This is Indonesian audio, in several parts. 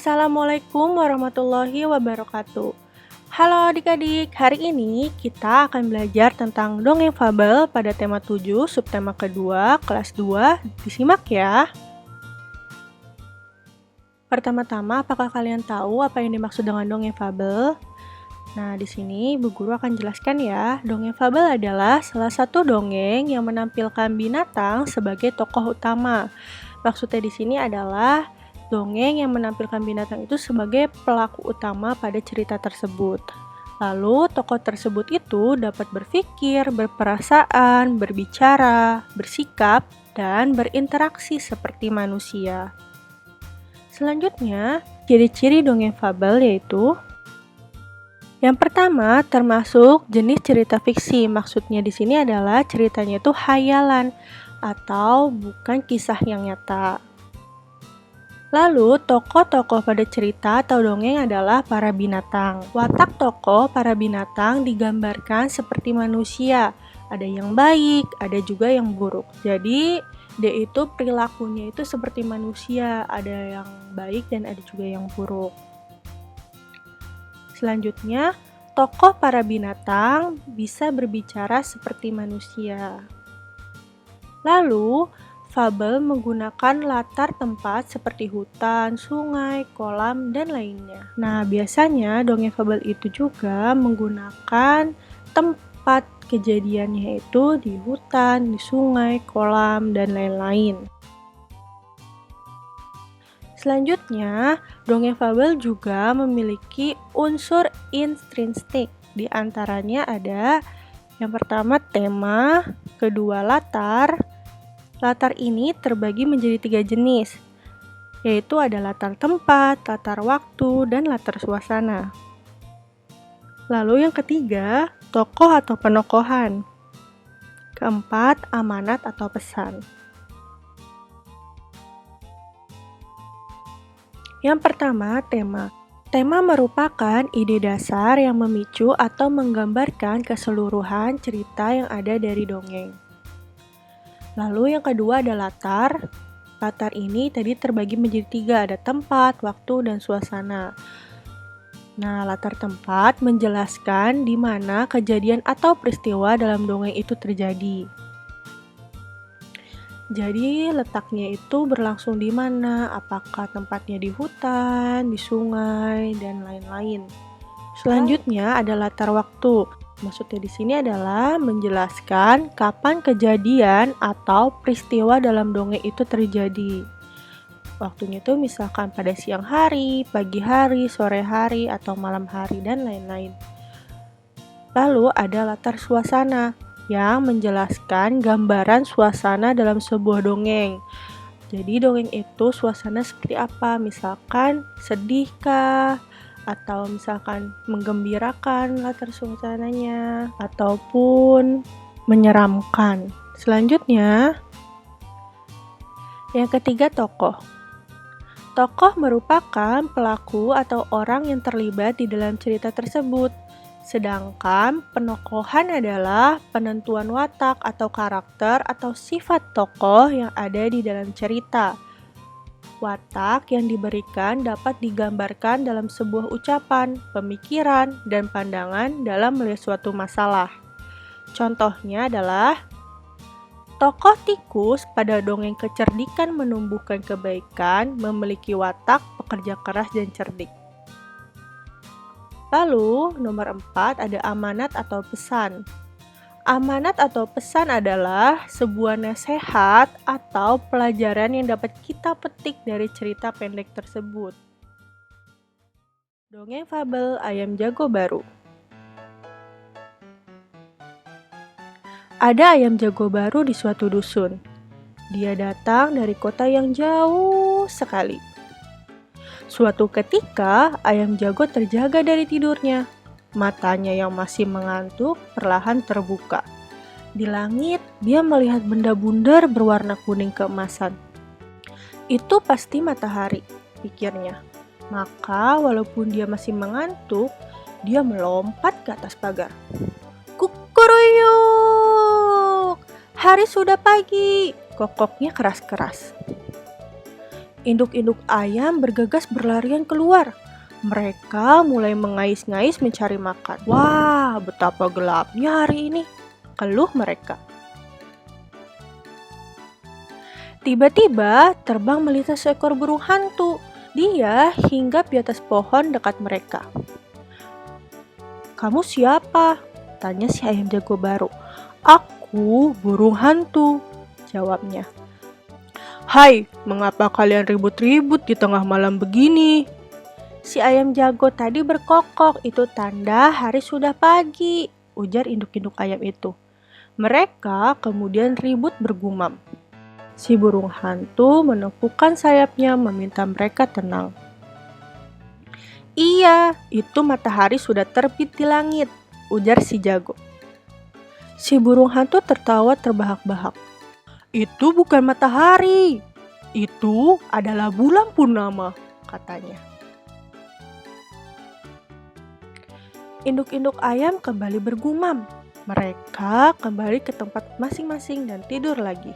Assalamualaikum warahmatullahi wabarakatuh. Halo adik-adik, hari ini kita akan belajar tentang dongeng fabel pada tema 7, subtema kedua, kelas 2. Disimak ya. Pertama-tama, apakah kalian tahu apa yang dimaksud dengan dongeng fabel? Nah, di sini Bu Guru akan jelaskan ya. Dongeng fabel adalah salah satu dongeng yang menampilkan binatang sebagai tokoh utama. Maksudnya di sini adalah dongeng yang menampilkan binatang itu sebagai pelaku utama pada cerita tersebut. Lalu, tokoh tersebut itu dapat berpikir, berperasaan, berbicara, bersikap, dan berinteraksi seperti manusia. Selanjutnya, ciri-ciri dongeng fabel yaitu yang pertama, termasuk jenis cerita fiksi. Maksudnya di sini adalah ceritanya itu hayalan atau bukan kisah yang nyata. Lalu, tokoh-tokoh pada cerita atau dongeng adalah para binatang. Watak tokoh para binatang digambarkan seperti manusia. Ada yang baik, ada juga yang buruk. Jadi, dia itu perilakunya itu seperti manusia. Ada yang baik dan ada juga yang buruk. Selanjutnya, tokoh para binatang bisa berbicara seperti manusia. Lalu, fabel menggunakan latar tempat seperti hutan, sungai, kolam, dan lainnya. Nah, biasanya dongeng fabel itu juga menggunakan tempat kejadiannya itu di hutan, di sungai, kolam, dan lain-lain. Selanjutnya, dongeng fabel juga memiliki unsur intrinsik. Di antaranya ada yang pertama tema, kedua latar. Latar ini terbagi menjadi 3 jenis, yaitu ada latar tempat, latar waktu, dan latar suasana. Lalu yang ketiga, tokoh atau penokohan. Keempat, amanat atau pesan. Yang pertama, tema. Tema merupakan ide dasar yang memicu atau menggambarkan keseluruhan cerita yang ada dari dongeng. Lalu yang kedua ada latar. Latar ini tadi terbagi menjadi 3, ada tempat, waktu, dan suasana. Nah, latar tempat menjelaskan di mana kejadian atau peristiwa dalam dongeng itu terjadi. Jadi letaknya itu berlangsung di mana? Apakah tempatnya di hutan, di sungai, dan lain-lain. Selanjutnya ada latar waktu. Maksudnya di sini adalah menjelaskan kapan kejadian atau peristiwa dalam dongeng itu terjadi. Waktunya itu misalkan pada siang hari, pagi hari, sore hari, atau malam hari, dan lain-lain. Lalu ada latar suasana yang menjelaskan gambaran suasana dalam sebuah dongeng. Jadi dongeng itu suasana seperti apa? Misalkan sedihkah? Atau misalkan menggembirakan latar suasananya, ataupun menyeramkan. Selanjutnya, yang ketiga tokoh. Tokoh merupakan pelaku atau orang yang terlibat di dalam cerita tersebut. Sedangkan penokohan adalah penentuan watak atau karakter atau sifat tokoh yang ada di dalam cerita. Watak yang diberikan dapat digambarkan dalam sebuah ucapan, pemikiran, dan pandangan dalam melihat suatu masalah. Contohnya adalah tokoh tikus pada dongeng kecerdikan menumbuhkan kebaikan memiliki watak pekerja keras dan cerdik. Lalu, nomor 4 ada amanat atau pesan. Amanat atau pesan adalah sebuah nasihat atau pelajaran yang dapat kita petik dari cerita pendek tersebut. Dongeng fabel Ayam Jago Baru. Ada ayam jago baru di suatu dusun. Dia datang dari kota yang jauh sekali. Suatu ketika, ayam jago terjaga dari tidurnya. Matanya yang masih mengantuk perlahan terbuka. Di langit, dia melihat benda bundar berwarna kuning keemasan. Itu pasti matahari, pikirnya. Maka, walaupun dia masih mengantuk, dia melompat ke atas pagar. Kukuruyuk! Hari sudah pagi, kokoknya keras-keras. Induk-induk ayam bergegas berlarian keluar. Mereka mulai mengais-ngais mencari makan. Wah, betapa gelapnya hari ini, keluh mereka. Tiba-tiba terbang melintas seekor burung hantu. Dia hinggap di atas pohon dekat mereka. "Kamu siapa?" tanya si ayam jago baru. "Aku burung hantu," jawabnya. "Hai, mengapa kalian ribut-ribut di tengah malam begini?" Si ayam jago tadi berkokok, "Itu tanda hari sudah pagi," ujar induk-induk ayam itu. Mereka kemudian ribut bergumam. Si burung hantu menepukkan sayapnya meminta mereka tenang. "Iya, itu matahari sudah terbit di langit," ujar si jago. Si burung hantu tertawa terbahak-bahak. "Itu bukan matahari, itu adalah bulan purnama," katanya. Induk-induk ayam kembali bergumam. Mereka kembali ke tempat masing-masing dan tidur lagi.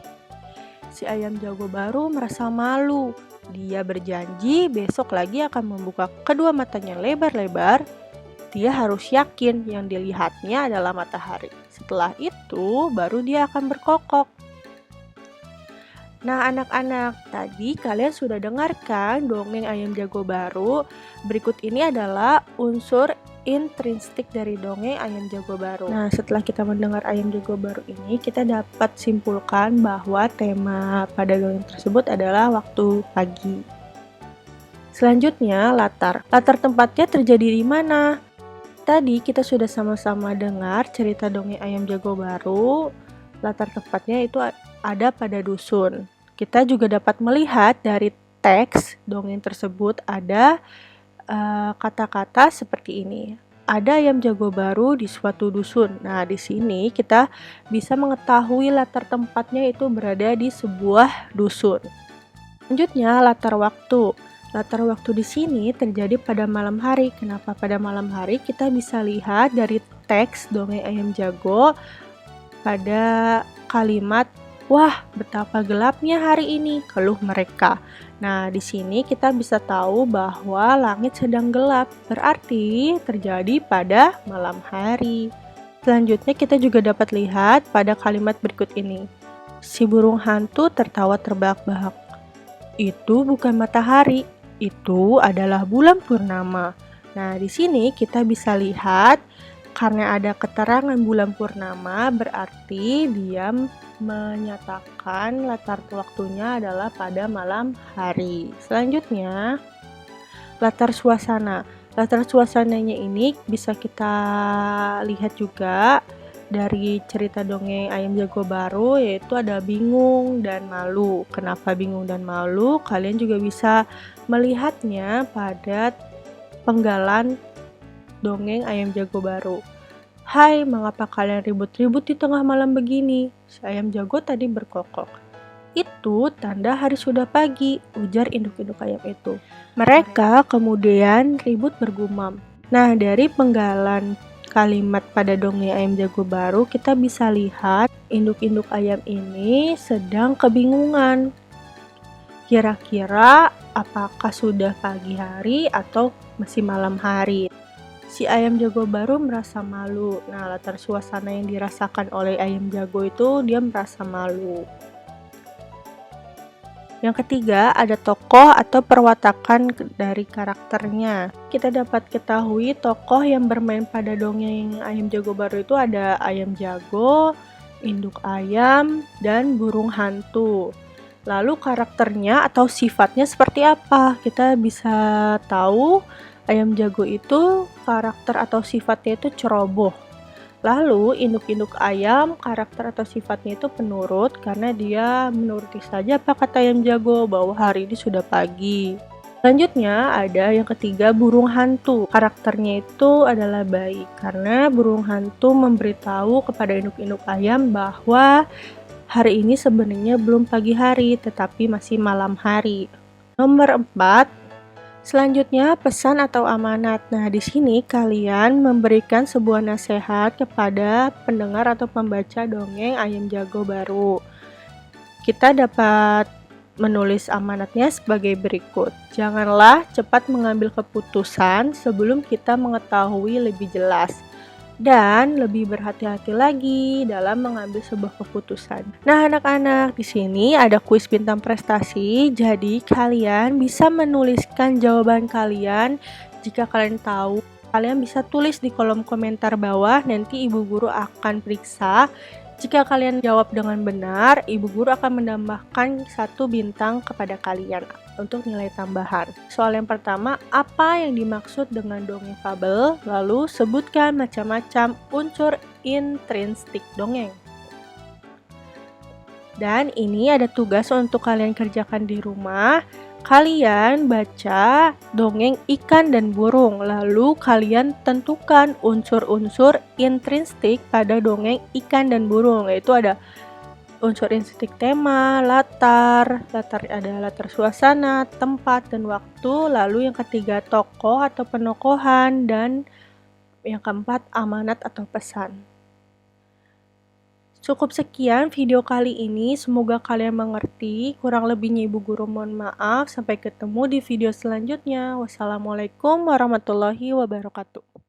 Si ayam jago baru merasa malu. Dia berjanji besok lagi akan membuka kedua matanya lebar-lebar. Dia harus yakin yang dilihatnya adalah matahari. Setelah itu baru dia akan berkokok. Nah, anak-anak, tadi kalian sudah dengarkan dongeng ayam jago baru. Berikut ini adalah unsur intrinsik dari dongeng ayam jago baru. Nah, setelah kita mendengar ayam jago baru ini, kita dapat simpulkan bahwa tema pada dongeng tersebut adalah waktu pagi. Selanjutnya, latar. Latar tempatnya terjadi di mana? Tadi kita sudah sama-sama dengar cerita dongeng ayam jago baru. Latar tempatnya itu ada pada dusun. Kita juga dapat melihat dari teks dongeng tersebut ada kata-kata seperti ini. Ada ayam jago baru di suatu dusun. Nah, di sini kita bisa mengetahui latar tempatnya itu berada di sebuah dusun. Selanjutnya, latar waktu. Latar waktu di sini terjadi pada malam hari. Kenapa pada malam hari? Kita bisa lihat dari teks dongeng ayam jago pada kalimat, "Wah, betapa gelapnya hari ini," keluh mereka. Nah, di sini kita bisa tahu bahwa langit sedang gelap, berarti terjadi pada malam hari. Selanjutnya kita juga dapat lihat pada kalimat berikut ini. Si burung hantu tertawa terbahak-bahak. "Itu bukan matahari, itu adalah bulan purnama." Nah, di sini kita bisa lihat karena ada keterangan bulan purnama, berarti dia menyatakan latar waktunya adalah pada malam hari. Selanjutnya, latar suasana. Latar suasananya ini bisa kita lihat juga dari cerita dongeng ayam jago baru, yaitu ada bingung dan malu. Kenapa bingung dan malu? Kalian juga bisa melihatnya pada penggalan dongeng ayam jago baru. "Hai, mengapa kalian ribut-ribut di tengah malam begini?" Si ayam jago tadi berkokok. "Itu tanda hari sudah pagi," ujar induk-induk ayam itu. Mereka kemudian ribut bergumam. Nah, dari penggalan kalimat pada dongeng ayam jago baru, kita bisa lihat induk-induk ayam ini sedang kebingungan. Kira-kira apakah sudah pagi hari atau masih malam hari? Si ayam jago baru merasa malu. Nah, latar suasana yang dirasakan oleh ayam jago itu dia merasa malu. Yang ketiga, ada tokoh atau perwatakan dari karakternya. Kita dapat ketahui tokoh yang bermain pada dongeng ayam jago baru itu ada ayam jago, induk ayam, dan burung hantu. Lalu karakternya atau sifatnya seperti apa? Kita bisa tahu ayam jago itu karakter atau sifatnya itu ceroboh. Lalu induk-induk ayam karakter atau sifatnya itu penurut karena dia menuruti saja apa kata ayam jago bahwa hari ini sudah pagi. Selanjutnya ada yang ketiga, burung hantu. Karakternya itu adalah baik karena burung hantu memberitahu kepada induk-induk ayam bahwa hari ini sebenarnya belum pagi hari tetapi masih malam hari. Nomor 4, selanjutnya pesan atau amanat. Nah, di sini kalian memberikan sebuah nasihat kepada pendengar atau pembaca dongeng ayam jago baru. Kita dapat menulis amanatnya sebagai berikut. Janganlah cepat mengambil keputusan sebelum kita mengetahui lebih jelas. Dan lebih berhati-hati lagi dalam mengambil sebuah keputusan. Nah, anak-anak, di sini ada kuis bintang prestasi. Jadi, kalian bisa menuliskan jawaban kalian. Jika kalian tahu, kalian bisa tulis di kolom komentar bawah. Nanti ibu guru akan periksa. Jika kalian jawab dengan benar, ibu guru akan menambahkan 1 bintang kepada kalian untuk nilai tambahan. Soal yang pertama, apa yang dimaksud dengan dongeng fabel? Lalu sebutkan macam-macam unsur intrinsik dongeng. Dan ini ada tugas untuk kalian kerjakan di rumah. Kalian baca dongeng ikan dan burung, lalu kalian tentukan unsur-unsur intrinsik pada dongeng ikan dan burung, yaitu ada unsur intrinsik tema, latar ada latar suasana, tempat, dan waktu. Lalu yang ketiga tokoh atau penokohan, dan yang keempat amanat atau pesan. Cukup sekian video kali ini, semoga kalian mengerti. Kurang lebihnya ibu guru mohon maaf. Sampai ketemu di video selanjutnya. Wassalamualaikum warahmatullahi wabarakatuh.